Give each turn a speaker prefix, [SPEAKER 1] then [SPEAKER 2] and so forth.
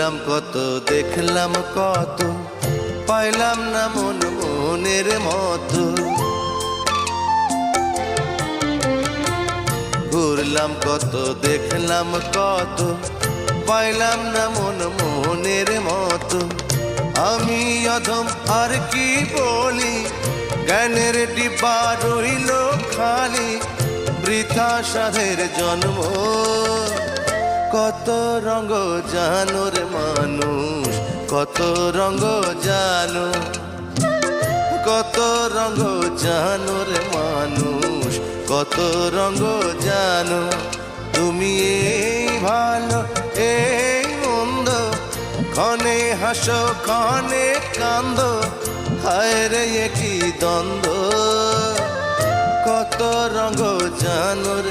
[SPEAKER 1] ঘুরলাম কত, দেখলাম কত, পাইলাম না মন মনের মতো। ঘুরলাম কত, দেখলাম কত, পাইলাম না মন মনের মতো। আমি অধম আর কি বলি, জ্ঞানের ডিব্বা রইল খালি, বৃথা সাধের জন্ম। কত রঙ জানো রে মানুষ, কত রঙ জানো, কত রঙ জানো রে মানুষ, কত রঙ জানো। তুমি এই ভালো এই মন্দ, ক্ষণে হাসো ক্ষণে কান্দো, হায় রে কি দ্বন্দ্ব। কত রঙ জানো রে।